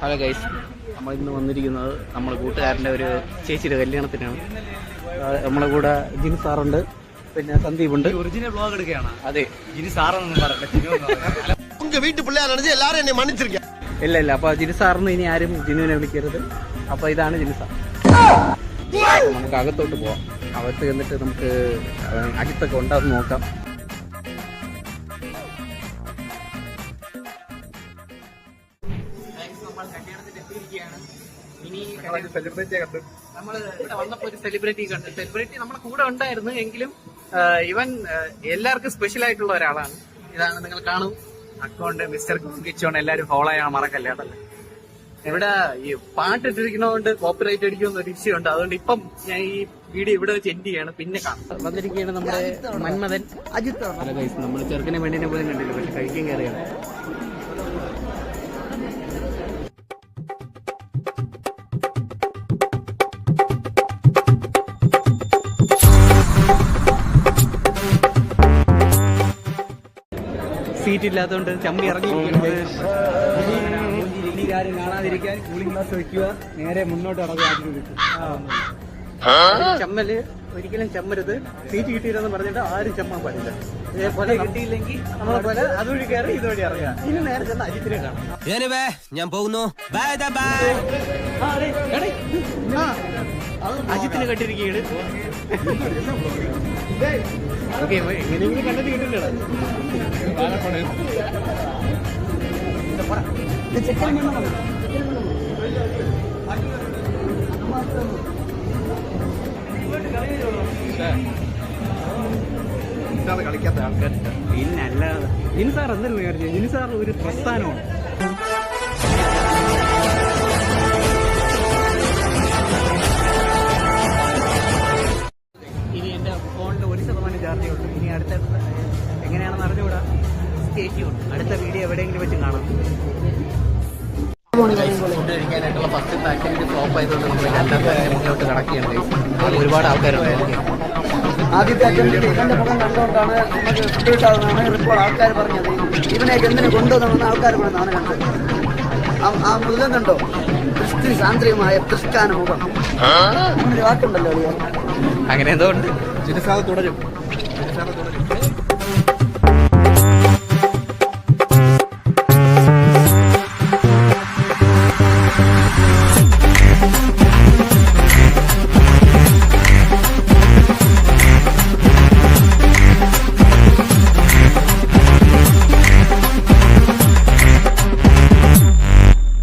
Hello guys, നമ്മളിന്ന് വന്നിരിക്കുന്നത് നമ്മുടെ കൂട്ടുകാരൻ്റെ ഒരു ചേച്ചിയുടെ കല്യാണത്തിനാണ്. നമ്മളെ കൂടെ ജിൻ സാറുണ്ട്, പിന്നെ സന്ദീപ് ഉണ്ട്. ഒറിജിനൽ വ്ലോഗ് എടുക്കുകയാണ്. അതെ, ജിനി സാറൊന്നും ഇല്ല ഇല്ല. അപ്പൊ ജിനു സാറിന് ഇനി ആരും ജിനുവിനെ വിളിക്കരുത്. അപ്പൊ ഇതാണ് ജിനു സാർ. നമുക്ക് അകത്തോട്ട് പോവാം. അകത്ത് എന്നിട്ട് നമുക്ക് അജിത്തൊക്കെ ഉണ്ടാകുന്ന നോക്കാം. നമ്മൾ ഇവിടെ വന്നപ്പോ ഒരു സെലിബ്രിറ്റി കണ്ടു. സെലിബ്രിറ്റി നമ്മളെ കൂടെ ഉണ്ടായിരുന്നു, എങ്കിലും ഇവൻ എല്ലാവർക്കും സ്പെഷ്യൽ ആയിട്ടുള്ള ഒരാളാണ്. ഇതാണ്, നിങ്ങൾ കാണും. അക്കൗണ്ട് മിസ്റ്റർ കിച്ചോൺ, എല്ലാവരും ഫോളോ ചെയ്യാൻ മറക്കല്ലേ. അതല്ല, ഇവിടെ ഈ പാട്ടിട്ടിരിക്കുന്നതുകൊണ്ട് കോപ്പിറൈറ്റ് അടിക്കുന്ന ഒരു ഇഷ്യൂ ഉണ്ട്. അതുകൊണ്ട് ഇപ്പം ഞാൻ ഈ വീഡിയോ ഇവിടെ വെച്ച് എൻഡ് ചെയ്യാണ്. പിന്നെ കാണാം. വന്നിരിക്കുകയാണ് നമ്മുടെ മന്മഥൻ അജിത്ത്. നമ്മൾ ചെറുക്കനെ വേണ്ടിനെ പോലും കണ്ടില്ല, പക്ഷെ കഴിക്കാൻ കയറിയാണ്. സീറ്റ് ഇല്ലാത്തതുകൊണ്ട് ചമ്മി ഇറങ്ങിയിരിക്കുന്നത്. ആരും കാണാതിരിക്കാൻ കൂളിംഗ് ഗ്ലാസ് വെക്കുക, നേരെ മുന്നോട്ട് ചമ്മല് ഒരിക്കലും ചമ്മരുത്. സീറ്റ് കിട്ടിയില്ലെന്ന് പറഞ്ഞിട്ട് ആരും ചമ്മാൻ പാടില്ല. ഇതേപോലെ കിട്ടിയില്ലെങ്കിൽ നമ്മളെ പോലെ അതുവഴി കയറി ഇതുവഴി ഇറങ്ങുക. ഇനി നേരെ ചെന്ന് അജിത്തിനെ കാണാം. ഞാൻ പോകുന്നു. അജിത്തിനെ കണ്ടിരിക്കുകയാണ്. ഓക്കെ, എങ്ങനെയെങ്കിലും കണ്ടിട്ട് കിട്ടില്ലടാ. കളിക്കാത്ത ആൾക്കാരുണ്ട്. പിന്നെ അല്ലാതെ ജിൻ സാർ എന്തായാലും വിചാരിച്ചു. ജിൻ സാർ ഒരു പ്രസ്ഥാനമാണ്. ഇനി എന്റെ ഫോണിന് 1% ചാർജേ ഉള്ളൂ. ഇനി അടുത്ത എങ്ങനെയാണെന്ന് അറിഞ്ഞുകൂടാ. അടുത്ത വീഡിയോ എവിടെയെങ്കിലും വെച്ച് കാണാം. ഫുഡ് കഴിക്കാനായിട്ടുള്ള ഫസ്റ്റ് പാക്കേജ് ഫ്ലോപ്പ് ആയതുകൊണ്ട് നമ്മൾ മുന്നോട്ട് കടക്കുകയാണ്. ഒരുപാട് ആൾക്കാരുണ്ടായിരുന്നു. ആദ്യത്തെ അറ്റംപ്റ്റിൽ ഇവന്റെ മുഖം കണ്ടുകൊണ്ടാണ് നമുക്ക് ഫുഡ് കിട്ടാവുന്നതാണ് ഇപ്പോൾ ആൾക്കാർ പറഞ്ഞത്. ഇവനെയൊക്കെ എന്തിനു കൊണ്ടുവന്നാണ് ആൾക്കാർ പറഞ്ഞാണ് കണ്ടത്. ആ മുഖം കണ്ടോ, ക്രിസ്ത്യൻ സാന്ദ്രികമായ ക്രിസ്ത്യാന മുഖം. അങ്ങനെ വാക്കുണ്ടല്ലോ. അങ്ങനെ എന്തോ ഉണ്ട്. തുടരും.